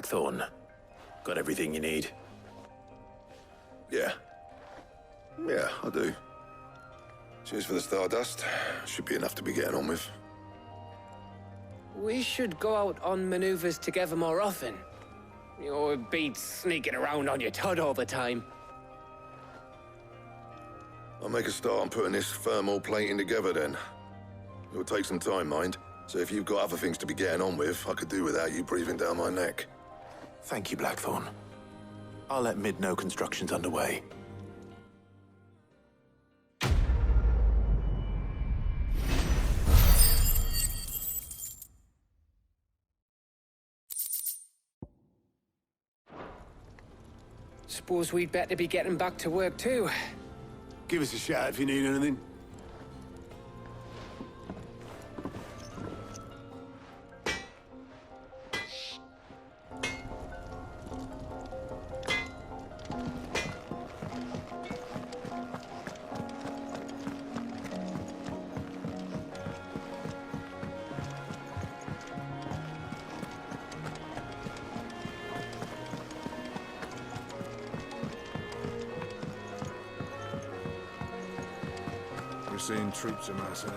Blackthorn. Got everything you need? Yeah. Yeah, I do. Cheers for the Stardust. Should be enough to be getting on with. We should go out on maneuvers together more often. You'll be sneaking around on your Todd all the time. I'll make a start on putting this thermal plating together then. It'll take some time, mind. So if you've got other things to be getting on with, I could do without you breathing down my neck. Thank you, Blackthorn. I'll let Mid know construction's underway. Suppose we'd better be getting back to work too. Give us a shout if you need anything. We're seeing troops amassing.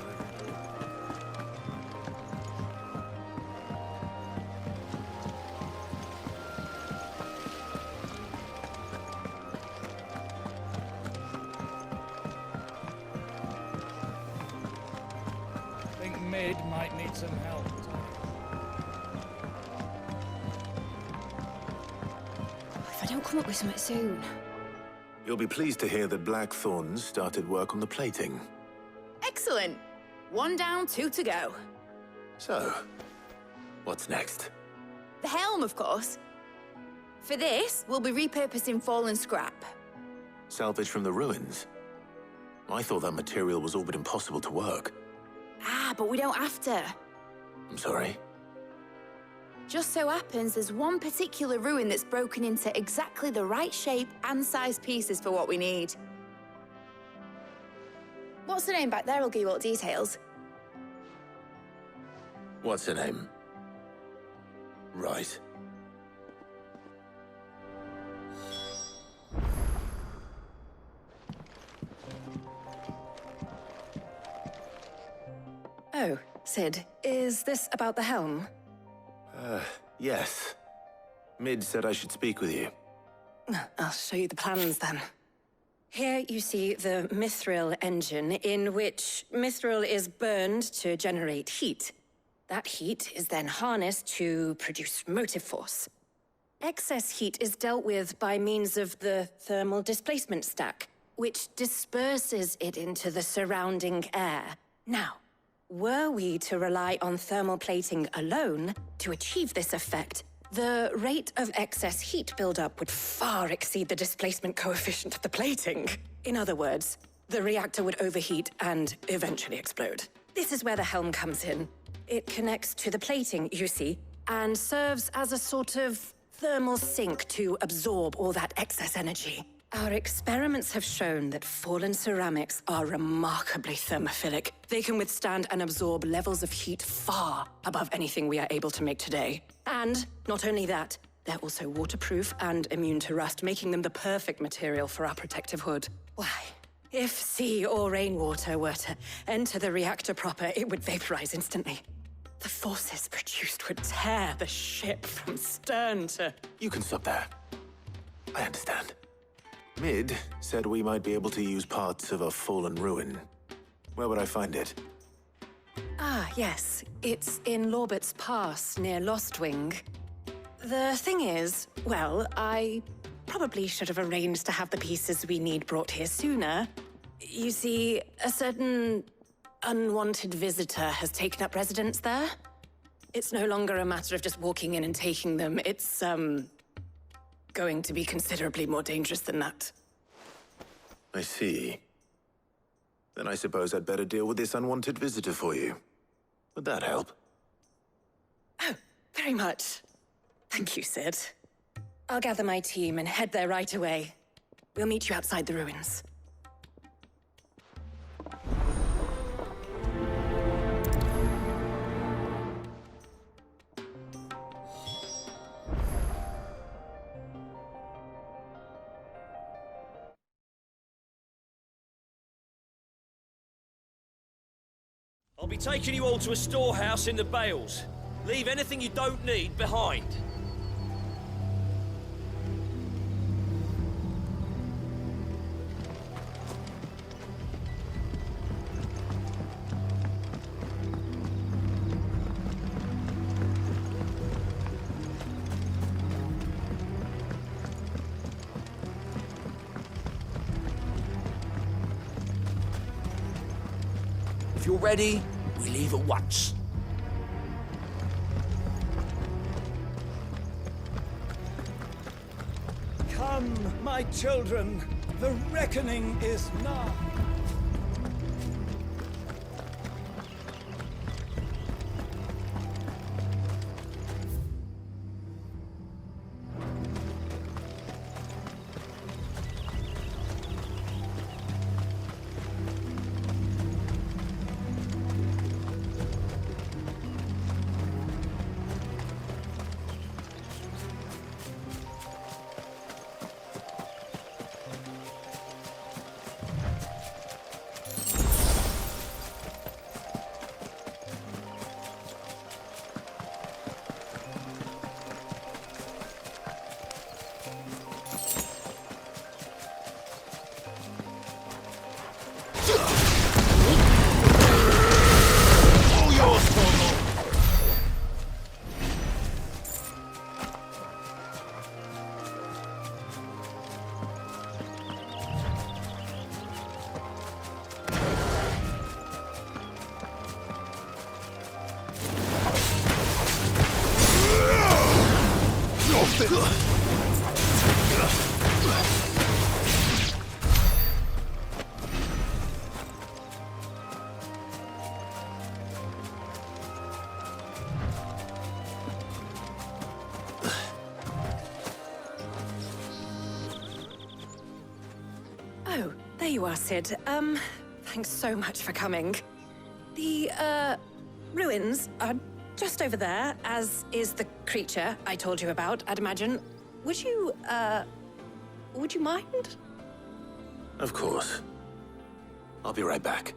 I think Mid might need some help. If I don't come up with something soon. You'll be pleased to hear that Blackthorn's started work on the plating. Excellent. 1 down, 2 to go. So, what's next? The helm, of course. For this, we'll be repurposing fallen scrap. Salvage from the ruins? I thought that material was all but impossible to work. Ah, but we don't have to. I'm sorry. Just so happens there's one particular ruin that's broken into exactly the right shape and size pieces for what we need. What's the name back there? I'll give you all the details. What's her name? Right. Oh, Sid, is this about the helm? Yes. Mid said I should speak with you. I'll show you the plans then. Here you see the mithril engine, in which mithril is burned to generate heat. That heat is then harnessed to produce motive force. Excess heat is dealt with by means of the thermal displacement stack, which disperses it into the surrounding air. Now, were we to rely on thermal plating alone to achieve this effect, the rate of excess heat buildup would far exceed the displacement coefficient of the plating. In other words, the reactor would overheat and eventually explode. This is where the helm comes in. It connects to the plating, you see, and serves as a sort of thermal sink to absorb all that excess energy. Our experiments have shown that fallen ceramics are remarkably thermophilic. They can withstand and absorb levels of heat far above anything we are able to make today. And not only that, they're also waterproof and immune to rust, making them the perfect material for our protective hood. Why? If sea or rainwater were to enter the reactor proper, it would vaporize instantly. The forces produced would tear the ship from stern to... You can stop there. I understand. Mid said we might be able to use parts of a fallen ruin. Where would I find it? Ah, yes. It's in Lorbert's Pass, near Lostwing. The thing is, well, I probably should have arranged to have the pieces we need brought here sooner. You see, a certain unwanted visitor has taken up residence there. It's no longer a matter of just walking in and taking them. It's, going to be considerably more dangerous than that. I see. Then I suppose I'd better deal with this unwanted visitor for you. Would that help? Oh, very much. Thank you, Sid. I'll gather my team and head there right away. We'll meet you outside the ruins. I'll be taking you all to a storehouse in the Bales. Leave anything you don't need behind. If you're ready, we leave at once. Come, my children, the reckoning is nigh. Oh, there you are, Sid. Thanks so much for coming. The, ruins are just over there, as is the creature I told you about, I'd imagine. Would you mind? Of course. I'll be right back.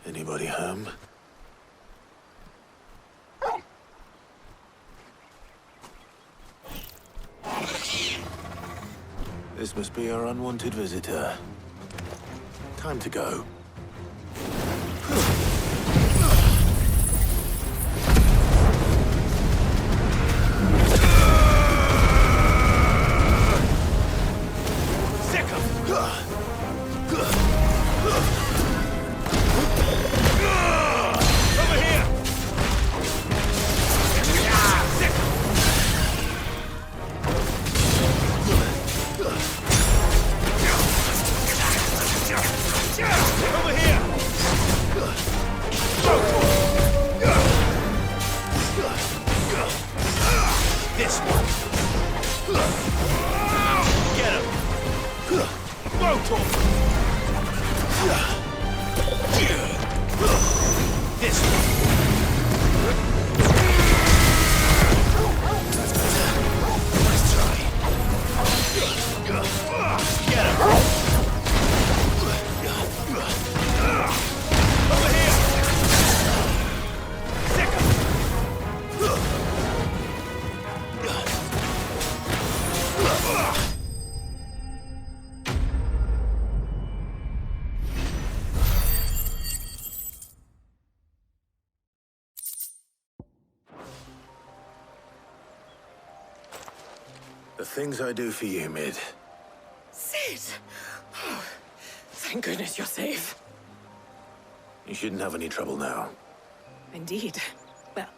Anybody home? This must be our unwanted visitor. Time to go. The things I do for you, Mid. Sid! Oh, thank goodness you're safe. You shouldn't have any trouble now. Indeed. Well,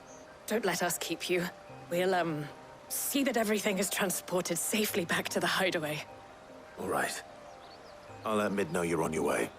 don't let us keep you. We'll, see that everything is transported safely back to the hideaway. All right. I'll let Mid know you're on your way.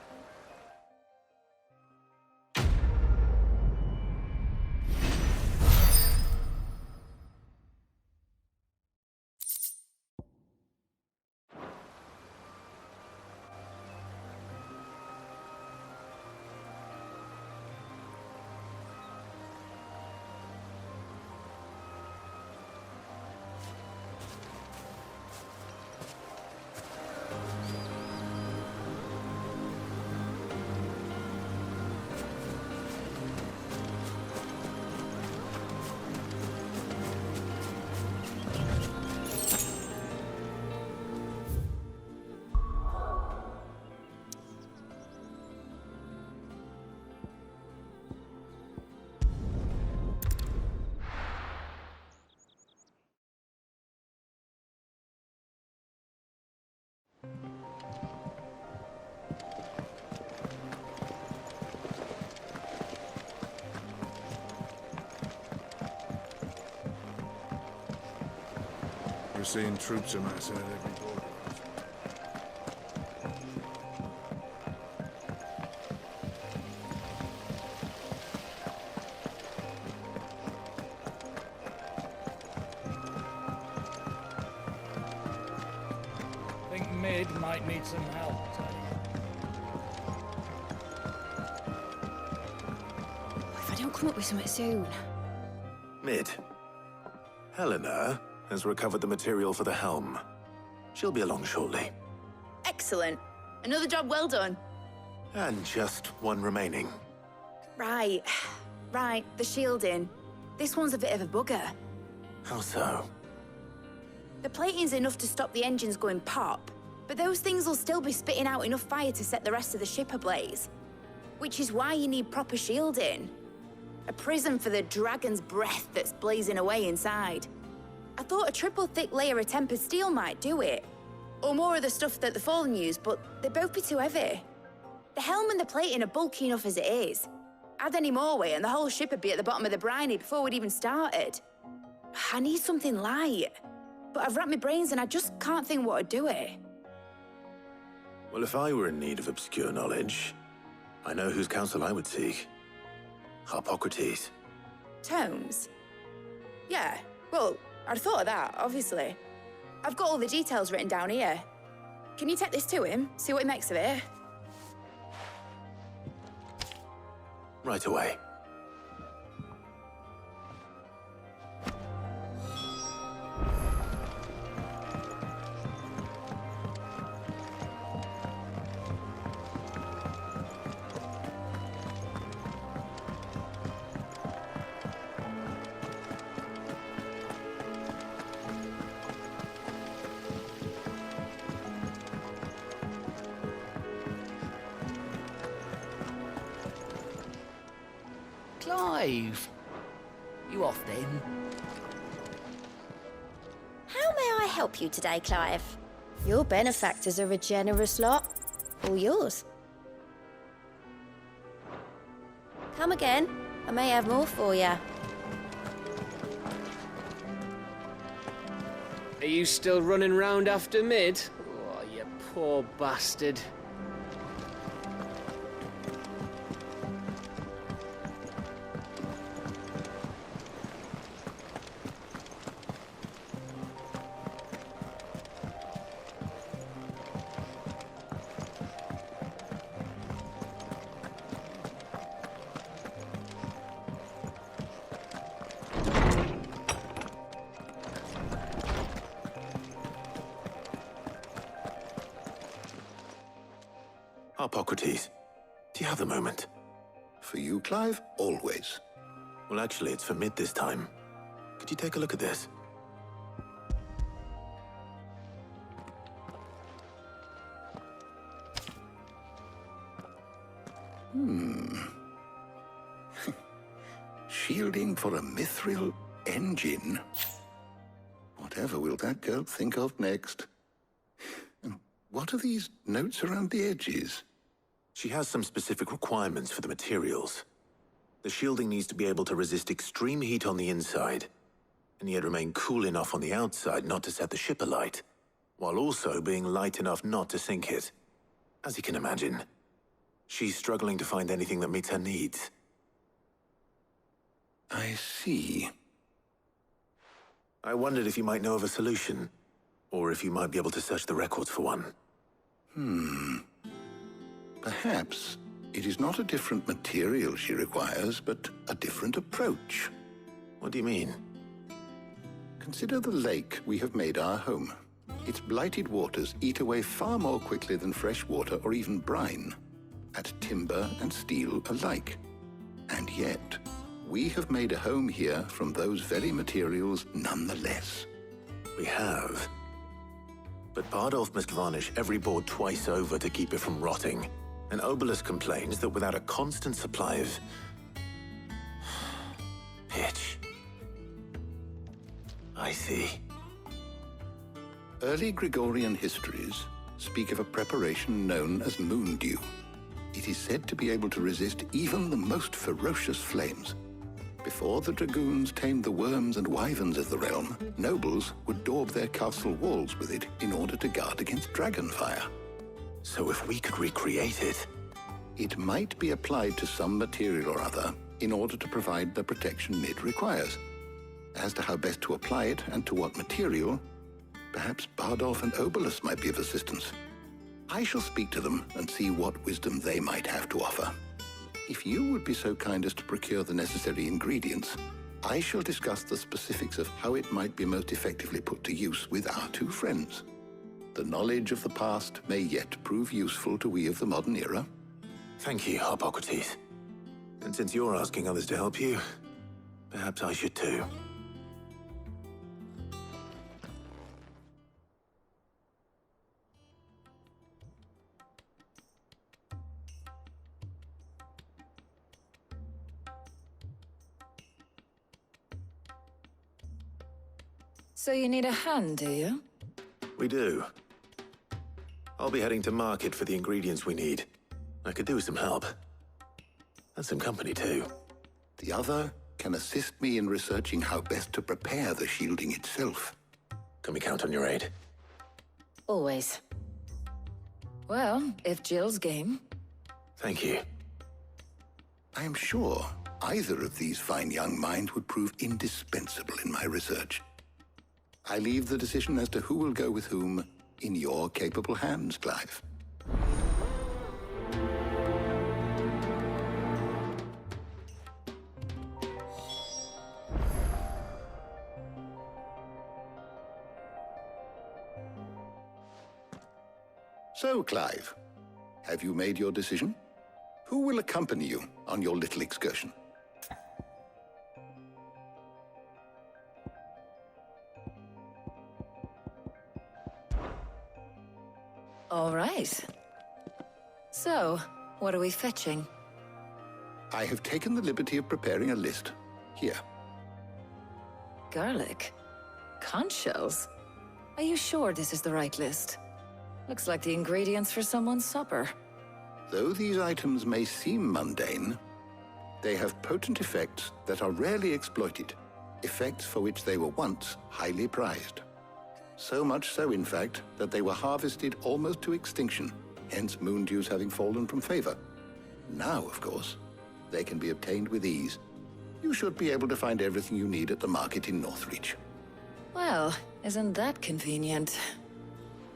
We're seeing troops amassing at every border. I think Mid might need some help, Teddy. If I don't come up with something soon. Mid. Helena has recovered the material for the helm. She'll be along shortly. Excellent. Another job well done. And just one remaining. Right. Right, the shielding. This one's a bit of a bugger. How so? The plating's enough to stop the engines going pop, but those things will still be spitting out enough fire to set the rest of the ship ablaze. Which is why you need proper shielding. A prison for the dragon's breath that's blazing away inside. I thought a triple thick layer of tempered steel might do it. Or more of the stuff that the Fallen use, but they'd both be too heavy. The helm and the plating are bulky enough as it is. Add any more weight and the whole ship would be at the bottom of the briny before we'd even started. I need something light. But I've racked my brains and I just can't think what would do it. Well, if I were in need of obscure knowledge, I know whose counsel I would seek. Harpocrates. Tomes? Yeah, well, I'd thought of that, obviously. I've got all the details written down here. Can you take this to him, see what he makes of it? Right away. Clive! You off then? How may I help you today, Clive? Your benefactors are a generous lot. All yours. Come again. I may have more for you. Are you still running round after Mid? Oh, you poor bastard. Harpocrates, do you have a moment? For you, Clive, always. Well, actually, it's for Mid this time. Could you take a look at this? Shielding for a mithril engine? Whatever will that girl think of next? And what are these notes around the edges? She has some specific requirements for the materials. The shielding needs to be able to resist extreme heat on the inside, and yet remain cool enough on the outside not to set the ship alight, while also being light enough not to sink it. As you can imagine, she's struggling to find anything that meets her needs. I see. I wondered if you might know of a solution, or if you might be able to search the records for one. Perhaps it is not a different material she requires, but a different approach. What do you mean? Consider the lake we have made our home. Its blighted waters eat away far more quickly than fresh water or even brine, at timber and steel alike. And yet, we have made a home here from those very materials nonetheless. We have. But Bardolph must varnish every board twice over to keep it from rotting. And Obolus complains that without a constant supply of pitch. I see. Early Gregorian histories speak of a preparation known as moon dew. It is said to be able to resist even the most ferocious flames. Before the dragoons tamed the worms and wyverns of the realm, nobles would daub their castle walls with it in order to guard against dragon fire. So if we could recreate it... It might be applied to some material or other in order to provide the protection Mid requires. As to how best to apply it and to what material, perhaps Bardolph and Obolus might be of assistance. I shall speak to them and see what wisdom they might have to offer. If you would be so kind as to procure the necessary ingredients, I shall discuss the specifics of how it might be most effectively put to use with our two friends. The knowledge of the past may yet prove useful to we of the modern era. Thank you, Hippocrates. And since you're asking others to help you, perhaps I should too. So you need a hand, do you? We do. I'll be heading to market for the ingredients we need. I could do with some help. And some company, too. The other can assist me in researching how best to prepare the shielding itself. Can we count on your aid? Always. Well, if Jill's game. Thank you. I am sure either of these fine young minds would prove indispensable in my research. I leave the decision as to who will go with whom in your capable hands, Clive. So, Clive, have you made your decision? Who will accompany you on your little excursion? All right. So, what are we fetching? I have taken the liberty of preparing a list. Here. Garlic? Conch shells? Are you sure this is the right list? Looks like the ingredients for someone's supper. Though these items may seem mundane, they have potent effects that are rarely exploited, effects for which they were once highly prized. So much so, in fact, that they were harvested almost to extinction, hence moon dews having fallen from favor. Now, of course, they can be obtained with ease. You should be able to find everything you need at the market in Northreach. Well, isn't that convenient?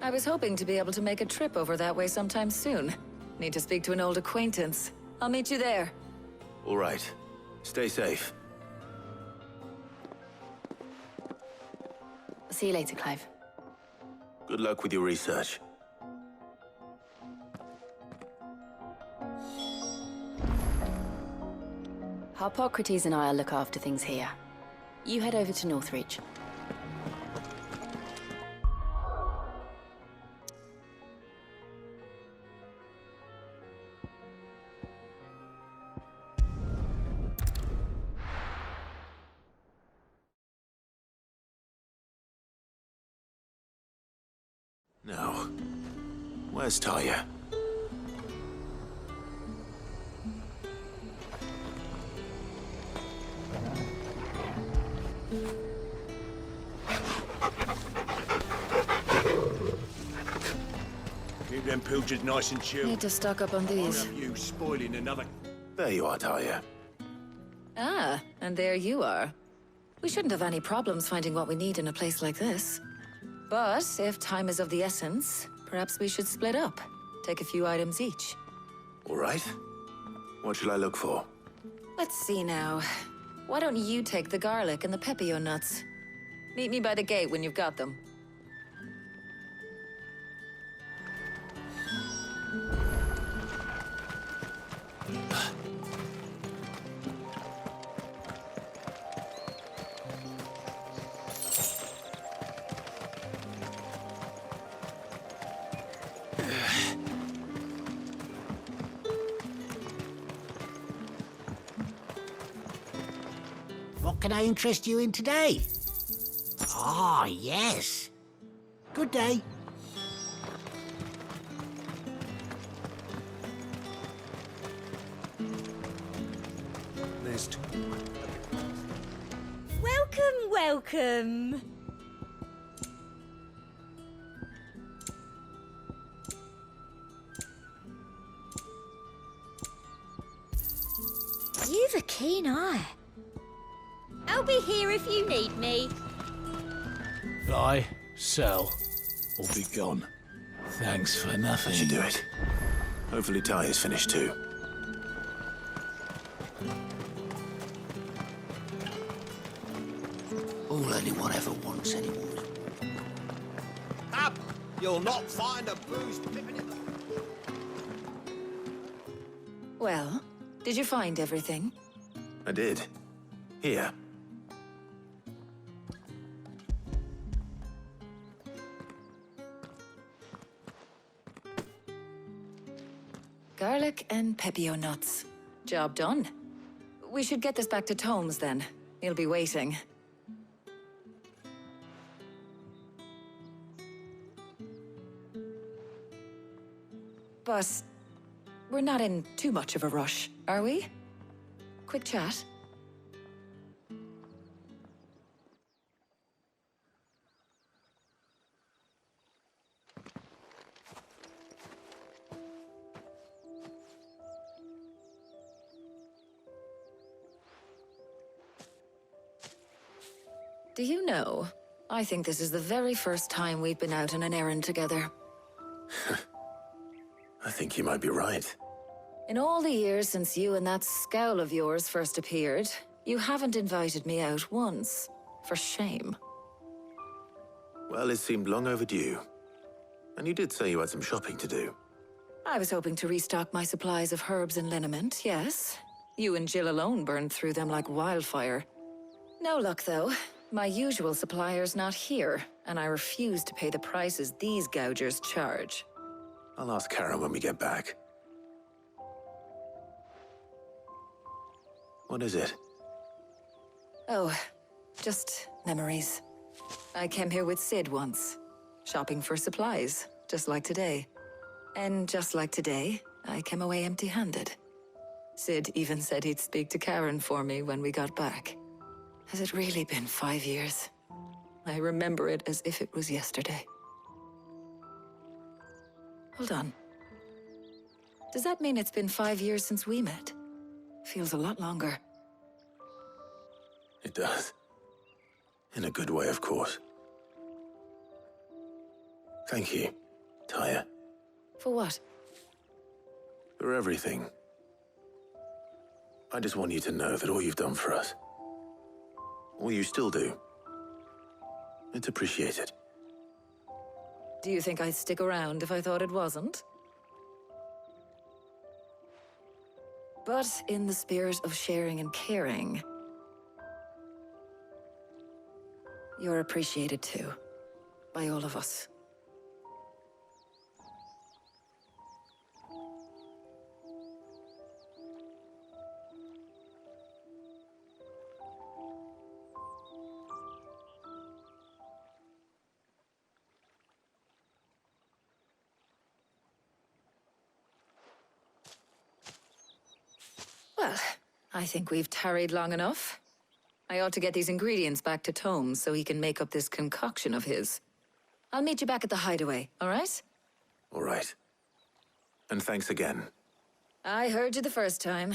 I was hoping to be able to make a trip over that way sometime soon. Need to speak to an old acquaintance. I'll meet you there. All right. Stay safe. I'll see you later, Clive. Good luck with your research. Hippocrates and I'll look after things here. You head over to Northreach. Now, where's Talia? Keep them pilchards nice and chilled. Need to stock up on I these. don't you spoiling another... There you are, Talia. Ah, and there you are. We shouldn't have any problems finding what we need in a place like this. But if time is of the essence, perhaps we should split up. Take a few items each. All right. What shall I look for? Let's see now. Why don't you take the garlic and the pepio nuts? Meet me by the gate when you've got them. What can I interest you in today? Ah, yes. Good day. There's two. Welcome, welcome. You've a keen eye. I'll be here if you need me. Buy, sell, or be gone. Thanks for nothing. That should do it. Hopefully Ty is finished too. All anyone ever wants anymore. Up! You'll not find a bruised pippin in the... Well, did you find everything? I did. Here. Garlic and pepio nuts. Job done. We should get this back to Tomes then. He'll be waiting. But we're not in too much of a rush, are we? Quick chat. Do you know, I think this is the very first time we've been out on an errand together. I think you might be right. In all the years since you and that scowl of yours first appeared, you haven't invited me out once. For shame. Well, it seemed long overdue. And you did say you had some shopping to do. I was hoping to restock my supplies of herbs and liniment, yes. You and Jill alone burned through them like wildfire. No luck, though. My usual supplier's not here, and I refuse to pay the prices these gougers charge. I'll ask Karen when we get back. What is it? Oh, just memories. I came here with Sid once, shopping for supplies, just like today. And just like today, I came away empty-handed. Sid even said he'd speak to Karen for me when we got back. Has it really been 5 years? I remember it as if it was yesterday. Hold on. Does that mean it's been 5 years since we met? Feels a lot longer. It does. In a good way, of course. Thank you, Tyre. For what? For everything. I just want you to know that all you've done for us, all you still do, it's appreciated. Do you think I'd stick around if I thought it wasn't? But in the spirit of sharing and caring, you're appreciated too, by all of us. Well, I think we've tarried long enough. I ought to get these ingredients back to Tomes so he can make up this concoction of his. I'll meet you back at the hideaway, all right? All right. And thanks again. I heard you the first time.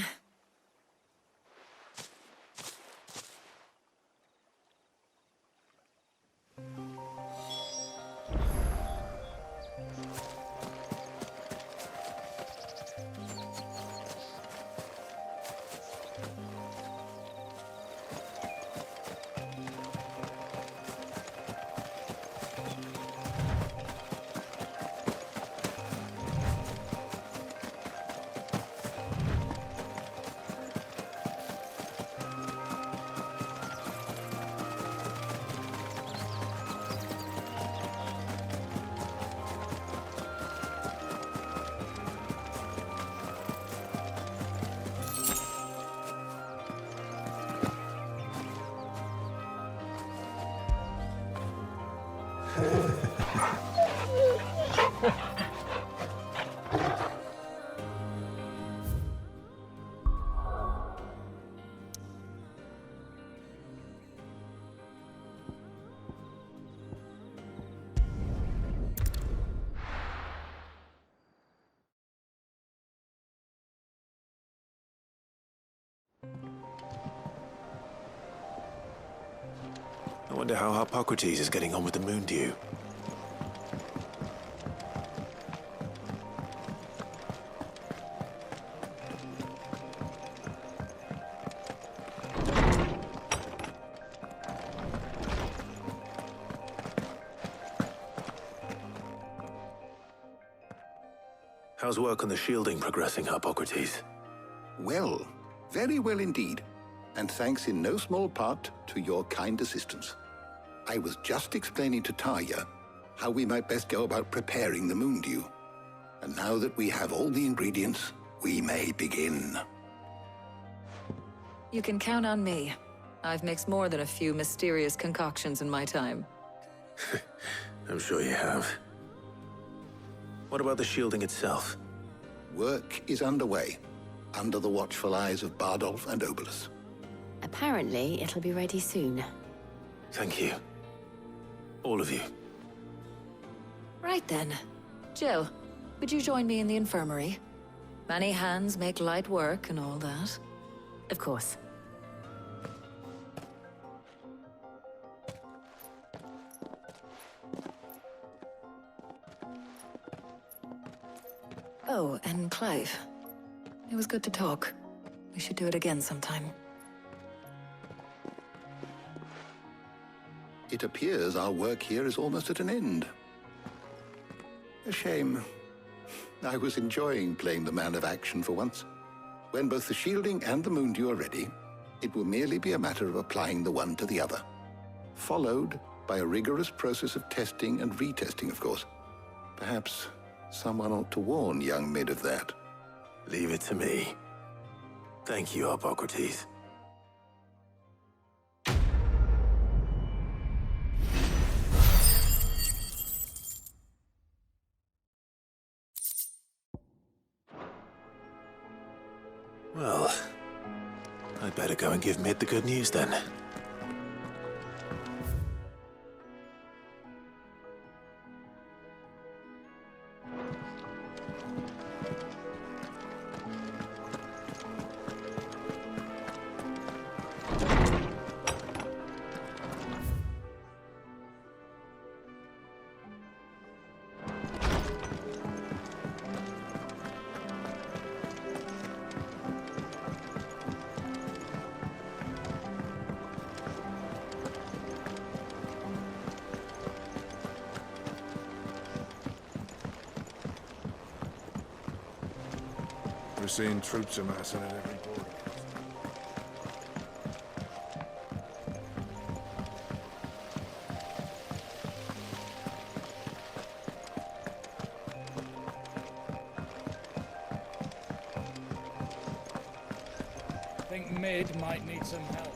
Wonder how Hippocrates is getting on with the moon dew. How's work on the shielding progressing, Hippocrates? Well, very well indeed. And thanks in no small part to your kind assistance. I was just explaining to Tarja how we might best go about preparing the moon dew. And now that we have all the ingredients, we may begin. You can count on me. I've mixed more than a few mysterious concoctions in my time. I'm sure you have. What about the shielding itself? Work is underway, under the watchful eyes of Bardolph and Obolus. Apparently, it'll be ready soon. Thank you. All of you. Right then. Jill, would you join me in the infirmary? Many hands make light work and all that. Of course. Oh, and Clive. It was good to talk. We should do it again sometime. It appears our work here is almost at an end. A shame. I was enjoying playing the man of action for once. When both the shielding and the moon dew are ready, it will merely be a matter of applying the one to the other. Followed by a rigorous process of testing and retesting, of course. Perhaps someone ought to warn young Mid of that. Leave it to me. Thank you, Hippocrates. Well, I'd better go and give Mid the good news then. We're seeing troops amassing at every border. I think Mid might need some help.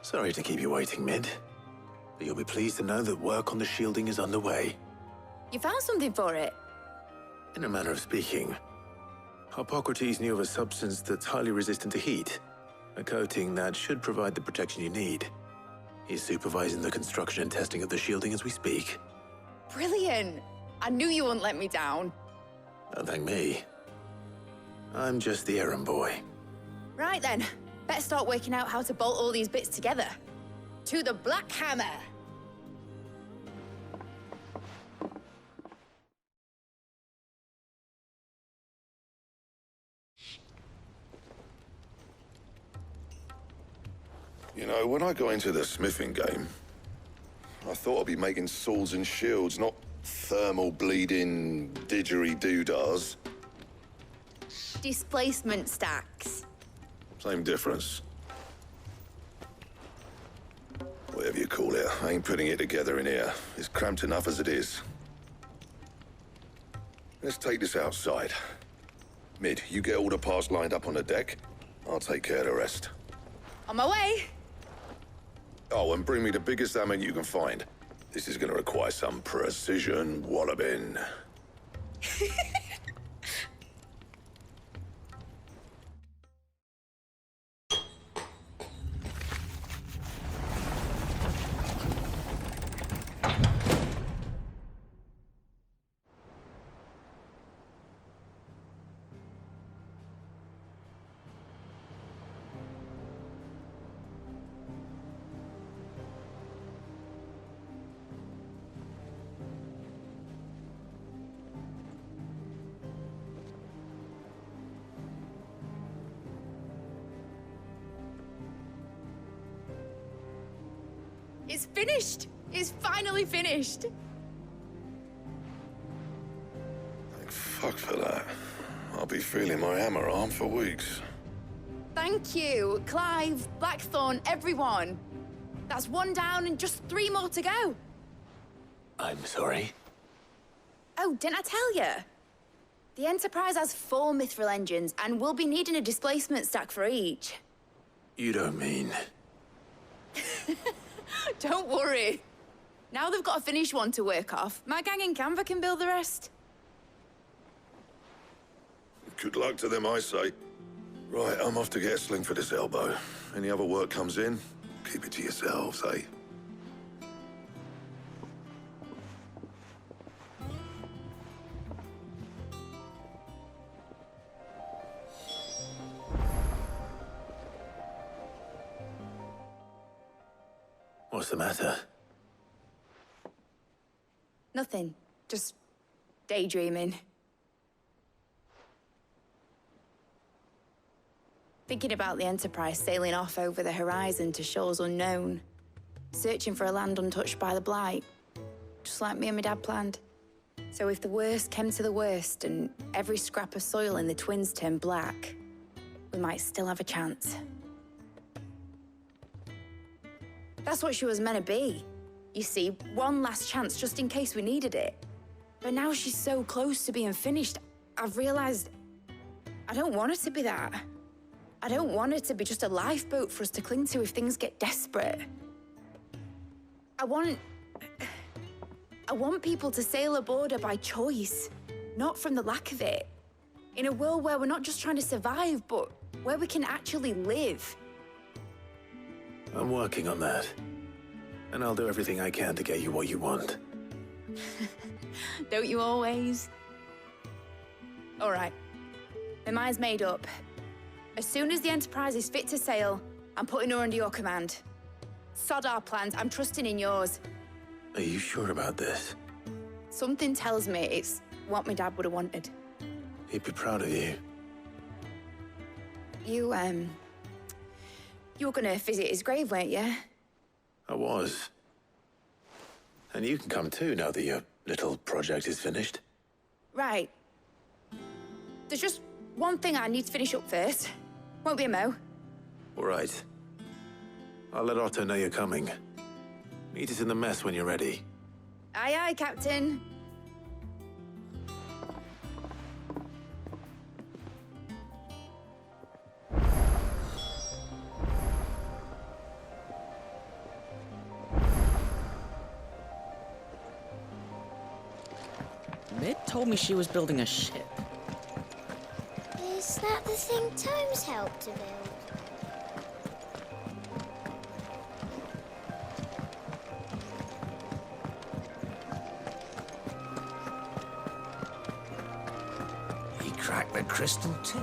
Sorry to keep you waiting, Mid. But you'll be pleased to know that work on the shielding is underway. You found something for it? In a manner of speaking, Hippocrates knew of a substance that's highly resistant to heat, a coating that should provide the protection you need. He's supervising the construction and testing of the shielding as we speak. Brilliant! I knew you wouldn't let me down. Don't thank me. I'm just the errand boy. Right then, better start working out how to bolt all these bits together. To the Black Hammer! You know, when I got into the smithing game, I thought I'd be making swords and shields, not thermal bleeding didgeridoo-dahs. Displacement stacks. Same difference. Whatever you call it, I ain't putting it together in here. It's cramped enough as it is. Let's take this outside. Mid, you get all the parts lined up on the deck. I'll take care of the rest. On my way! Oh, and bring me the biggest hammer you can find. This is gonna require some precision walloping. It's finished! It's finally finished! Thank fuck for that. I'll be feeling my hammer arm for weeks. Thank you, Clive, Blackthorn, everyone. That's one down and just 3 more to go. I'm sorry. Oh, didn't I tell you? The Enterprise has 4 mithril engines, and we'll be needing a displacement stack for each. You don't mean... Don't worry. Now they've got a finished one to work off, my gang in Canva can build the rest. Good luck to them, I say. Right, I'm off to get a sling for this elbow. Any other work comes in, keep it to yourselves, eh? What's the matter? Nothing. Just daydreaming. Thinking about the Enterprise sailing off over the horizon to shores unknown. Searching for a land untouched by the Blight. Just like me and my dad planned. So if the worst came to the worst and every scrap of soil in the Twins turned black, we might still have a chance. That's what she was meant to be. You see, one last chance just in case we needed it. But now she's so close to being finished, I've realized I don't want her to be that. I don't want her to be just a lifeboat for us to cling to if things get desperate. I want people to sail aboard her by choice, not from the lack of it. In a world where we're not just trying to survive, but where we can actually live. I'm working on that. And I'll do everything I can to get you what you want. Don't you always? All right. My mind's made up. As soon as the Enterprise is fit to sail, I'm putting her under your command. Sod our plans, I'm trusting in yours. Are you sure about this? Something tells me it's what my dad would have wanted. He'd be proud of you. You were gonna visit his grave, weren't you? I was. And you can come too, now that your little project is finished. Right. There's just one thing I need to finish up first. Won't be a mo. All right. I'll let Otto know you're coming. Meet us in the mess when you're ready. Aye, aye, Captain. Mid told me she was building a ship. Is that the thing Tomes helped to build? He cracked the crystal too.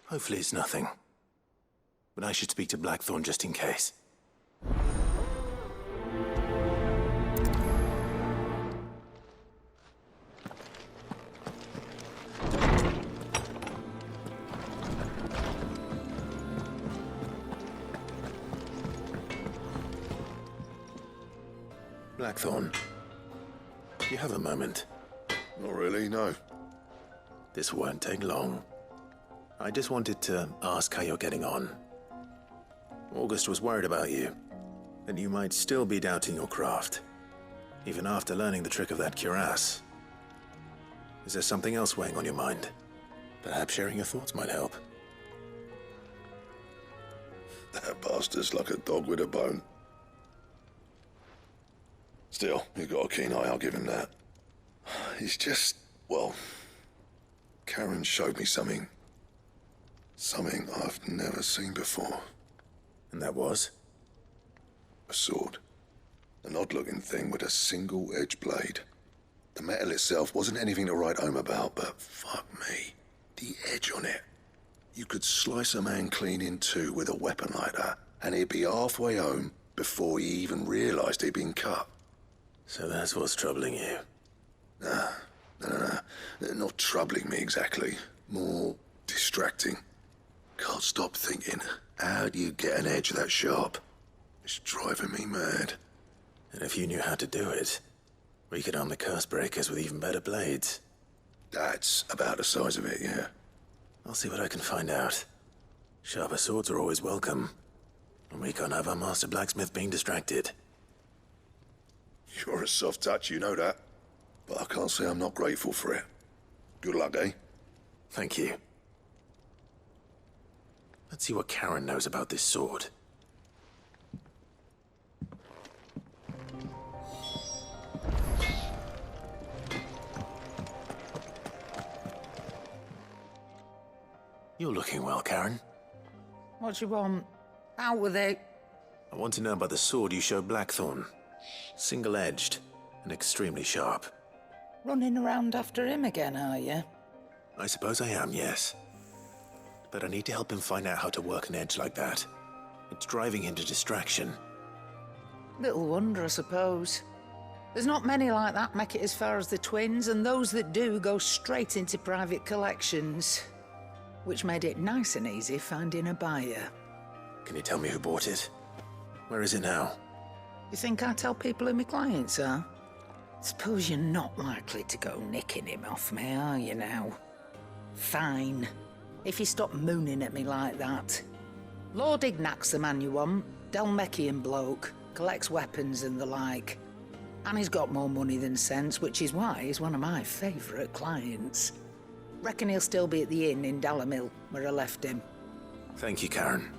Hopefully it's nothing. But I should speak to Blackthorn just in case. Blackthorn, you have a moment? Not really, no. This won't take long. I just wanted to ask how you're getting on. August was worried about you, that you might still be doubting your craft, even after learning the trick of that cuirass. Is there something else weighing on your mind? Perhaps sharing your thoughts might help. That bastard's like a dog with a bone. Still, he's got a keen eye, I'll give him that. He's just, well, Karen showed me something Something I've never seen before. And that was? A sword. An odd-looking thing with a single-edged blade. The metal itself wasn't anything to write home about, but fuck me. The edge on it. You could slice a man clean in two with a weapon like that, and he'd be halfway home before he even realised he'd been cut. So that's what's troubling you? No. Not troubling me exactly. More distracting. Can't stop thinking, how do you get an edge that sharp? It's driving me mad. And if you knew how to do it, we could arm the curse breakers with even better blades. That's about the size of it, yeah. I'll see what I can find out. Sharper swords are always welcome. And we can't have our master blacksmith being distracted. You're a soft touch, you know that. But I can't say I'm not grateful for it. Good luck, eh? Thank you. Let's see what Karen knows about this sword. You're looking well, Karen. What do you want? Out with it. I want to know about the sword you showed Blackthorn. Single-edged and extremely sharp. Running around after him again, are you? I suppose I am, yes. But I need to help him find out how to work an edge like that. It's driving him to distraction. Little wonder, I suppose. There's not many like that make it as far as the twins, and those that do go straight into private collections. Which made it nice and easy finding a buyer. Can you tell me who bought it? Where is it now? You think I tell people who my clients are? Suppose you're not likely to go nicking him off me, are you now? Fine. If you stop mooning at me like that. Lord Ignac's the man you want. Dalmekian bloke. Collects weapons and the like. And he's got more money than sense, which is why he's one of my favourite clients. Reckon he'll still be at the inn in Dalamil, where I left him. Thank you, Karen.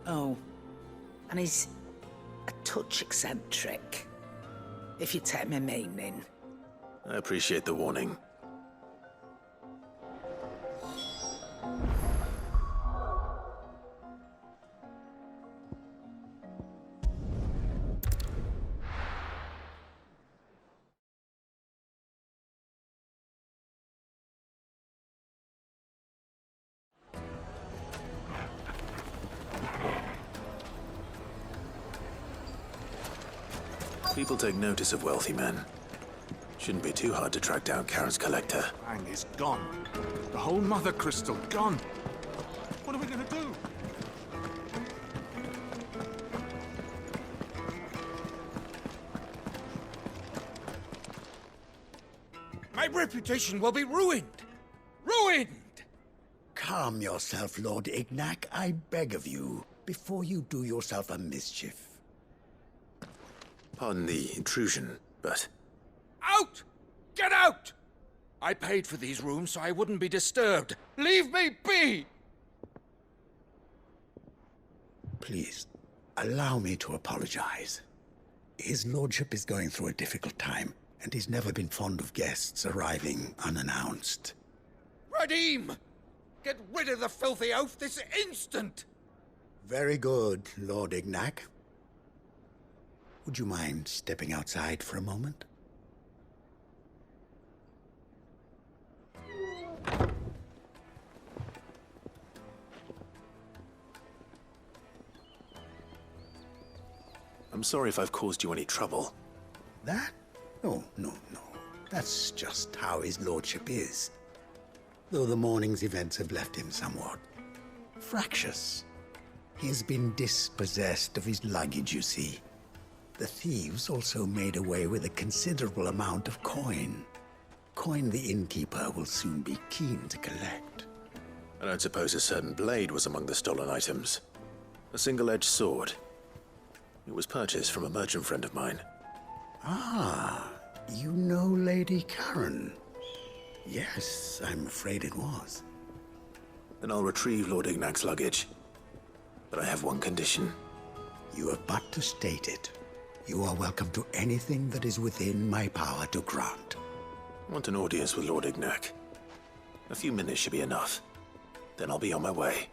Oh, and he's a touch eccentric, if you take my meaning. I appreciate the warning. People take notice of wealthy men. Shouldn't be too hard to track down Karen's collector. Bang is gone. The whole mother crystal gone. What are we gonna do? My reputation will be ruined! Ruined! Calm yourself, Lord Ignac, I beg of you, before you do yourself a mischief. Pardon the intrusion, but... Out! Get out! I paid for these rooms so I wouldn't be disturbed. Leave me be! Please, allow me to apologize. His lordship is going through a difficult time, and he's never been fond of guests arriving unannounced. Radim! Get rid of the filthy oaf this instant! Very good, Lord Ignac. Would you mind stepping outside for a moment? I'm sorry if I've caused you any trouble. That? Oh, no. That's just how his lordship is. Though the morning's events have left him somewhat fractious. He has been dispossessed of his luggage, you see. The thieves also made away with a considerable amount of coin. Coin the innkeeper will soon be keen to collect. I don't suppose a certain blade was among the stolen items. A single-edged sword. It was purchased from a merchant friend of mine. Ah, you know Lady Karen. Yes, I'm afraid it was. Then I'll retrieve Lord Ignac's luggage. But I have one condition. You have but to state it. You are welcome to anything that is within my power to grant. I want an audience with Lord Ignac. A few minutes should be enough. Then I'll be on my way.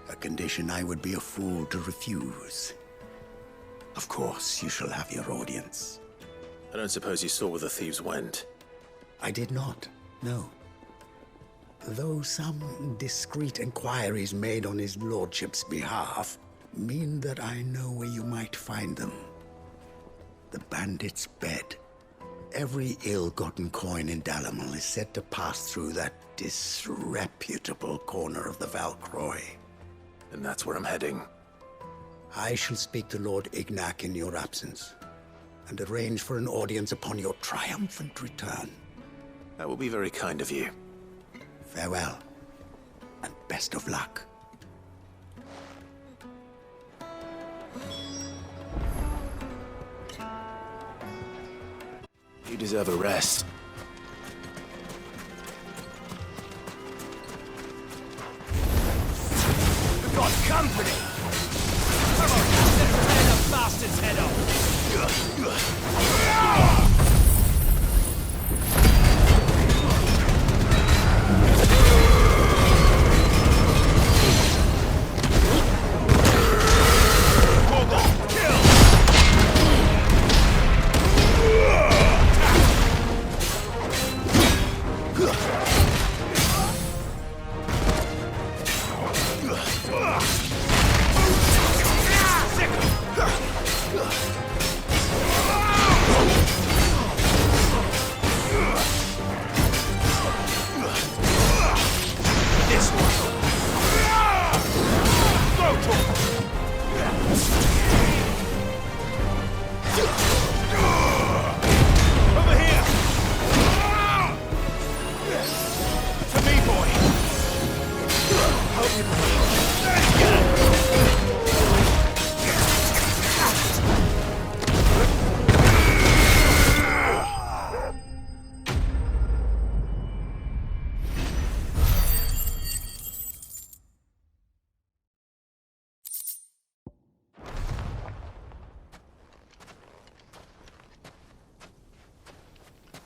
A condition I would be a fool to refuse. Of course, you shall have your audience. I don't suppose you saw where the thieves went? I did not, no. Though some discreet inquiries made on his lordship's behalf mean that I know where you might find them. The bandit's bed. Every ill-gotten coin in Dalamil is said to pass through that disreputable corner of the Valcroy. And that's where I'm heading. I shall speak to Lord Ignac in your absence, and arrange for an audience upon your triumphant return. That will be very kind of you. Farewell, and best of luck. You deserve a rest. We've got company! Come on, let's tear the bastard's head off!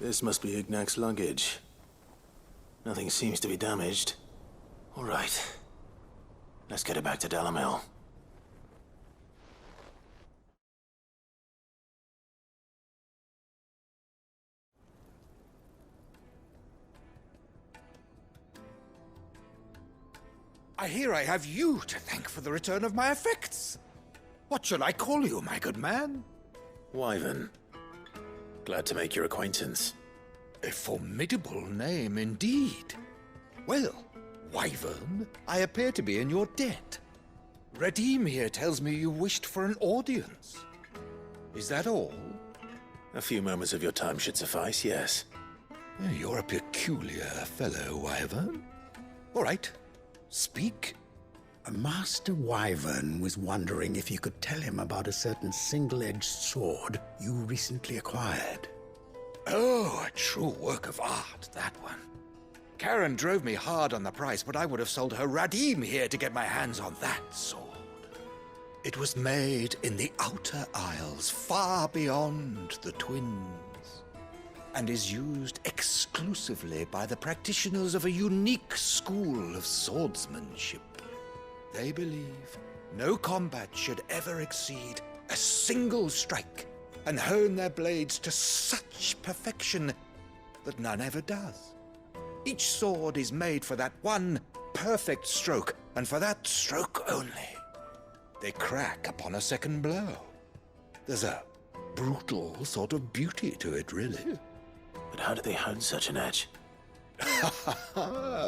This must be Ignac's luggage. Nothing seems to be damaged. All right. Let's get it back to Dalamil. I hear I have you to thank for the return of my effects. What shall I call you, my good man? Wyvern. Glad to make your acquaintance. A formidable name indeed. Well, Wyvern, I appear to be in your debt. Redeem here tells me you wished for an audience. Is that all? A few moments of your time should suffice, yes. You're a peculiar fellow, Wyvern. All right, speak. Master Wyvern was wondering if you could tell him about a certain single-edged sword you recently acquired. Oh, a true work of art, that one. Karen drove me hard on the price, but I would have sold her Radim here to get my hands on that sword. It was made in the Outer Isles, far beyond the Twins, and is used exclusively by the practitioners of a unique school of swordsmanship. They believe no combat should ever exceed a single strike, and hone their blades to such perfection that none ever does. Each sword is made for that one perfect stroke, and for that stroke only. They crack upon a second blow. There's a brutal sort of beauty to it, really. But how do they hone such an edge?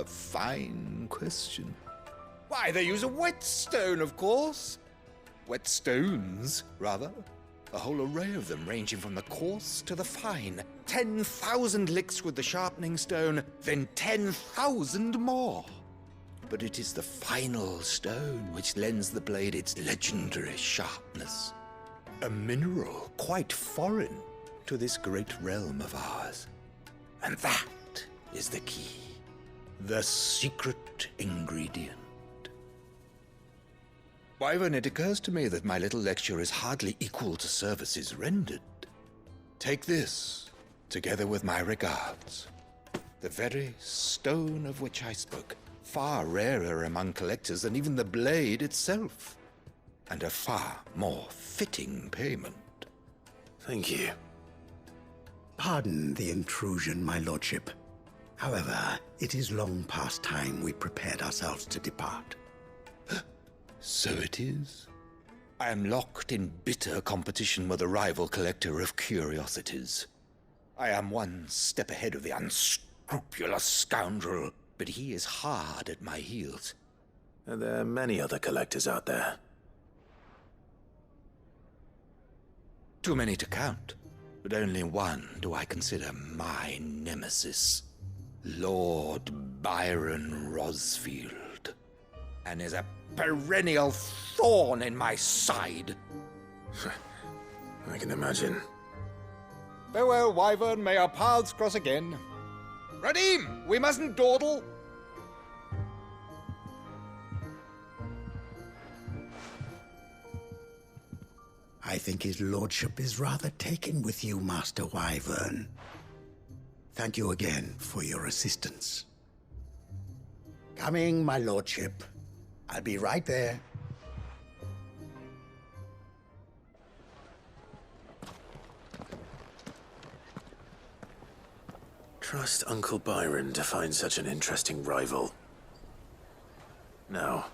Fine question. Why, they use a whetstone, of course. Whetstones, rather. A whole array of them, ranging from the coarse to the fine. 10,000 licks with the sharpening stone, then 10,000 more. But it is the final stone which lends the blade its legendary sharpness. A mineral quite foreign to this great realm of ours. And that is the key. The secret ingredient. Wyvern, it occurs to me that my little lecture is hardly equal to services rendered. Take this, together with my regards. The very stone of which I spoke, far rarer among collectors than even the blade itself, and a far more fitting payment. Thank you. Pardon the intrusion, my lordship. However, it is long past time we prepared ourselves to depart. So it is. I am locked in bitter competition with a rival collector of curiosities. I am one step ahead of the unscrupulous scoundrel, but he is hard at my heels. Are there many other collectors out there? Too many to count, but only one do I consider my nemesis. Lord Byron Rosfield, and is a perennial thorn in my side. I can imagine. Farewell, Wyvern. May our paths cross again. Radim, we mustn't dawdle. I think his lordship is rather taken with you, Master Wyvern. Thank you again for your assistance. Coming, my lordship. I'll be right there. Trust Uncle Byron to find such an interesting rival. Now,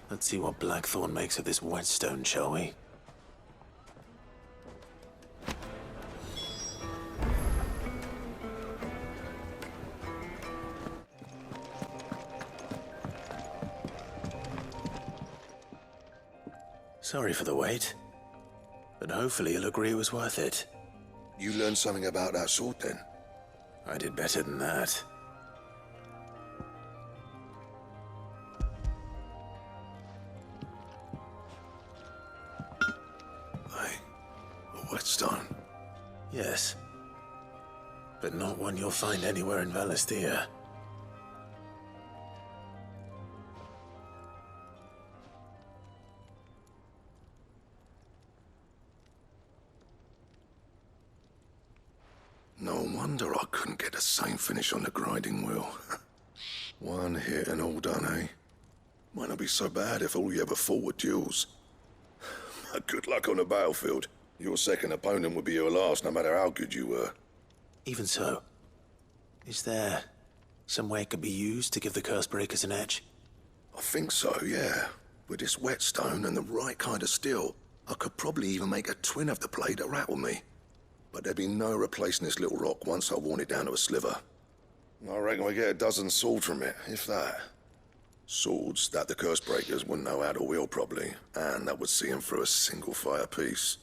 let's see what Blackthorn makes of this whetstone, shall we? Sorry for the wait, but hopefully you'll agree it was worth it. You learned something about that sword, then? I did better than that. A whetstone? Yes. But not one you'll find anywhere in Valisthea. No wonder I couldn't get the same finish on the grinding wheel. One hit and all done, eh? Might not be so bad if all you ever fought were duels. Good luck on the battlefield. Your second opponent would be your last, no matter how good you were. Even so, is there some way it could be used to give the Cursebreakers an edge? I think so, yeah. With this whetstone and the right kind of steel, I could probably even make a twin of the blade that rattled me. But there'd be no replacing this little rock once I worn it down to a sliver. I reckon we get a dozen swords from it, if that. Swords that the Cursebreakers wouldn't know how to wield properly, and that would see them through a single fire piece.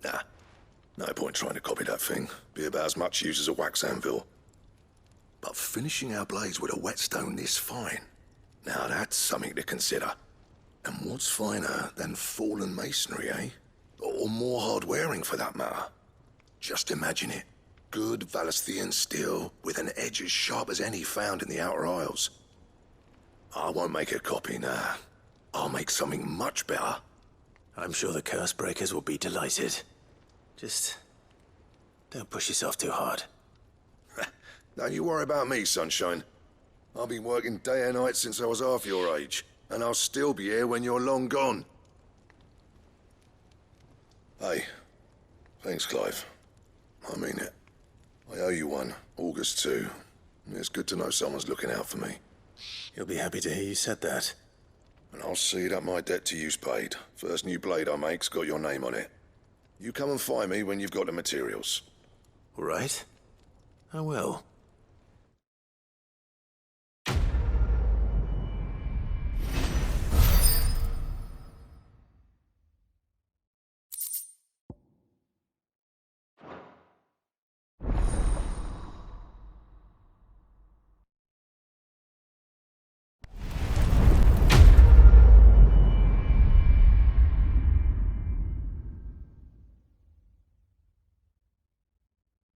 Nah, no point trying to copy that thing. Be about as much use as a wax anvil. But finishing our blades with a whetstone this fine, now that's something to consider. And what's finer than fallen masonry, eh? Or more hard-wearing, for that matter. Just imagine it. Good Valisthean steel with an edge as sharp as any found in the Outer Isles. I won't make a copy, nah. I'll make something much better. I'm sure the Cursebreakers will be delighted. Just don't push yourself too hard. Don't you worry about me, sunshine. I've been working day and night since I was half your age, and I'll still be here when you're long gone. Hey, thanks, Clive. I mean it. I owe you one, August too. It's good to know someone's looking out for me. You'll be happy to hear you said that. And I'll see that my debt to you's paid. First new blade I make's got your name on it. You come and find me when you've got the materials. All right. I will.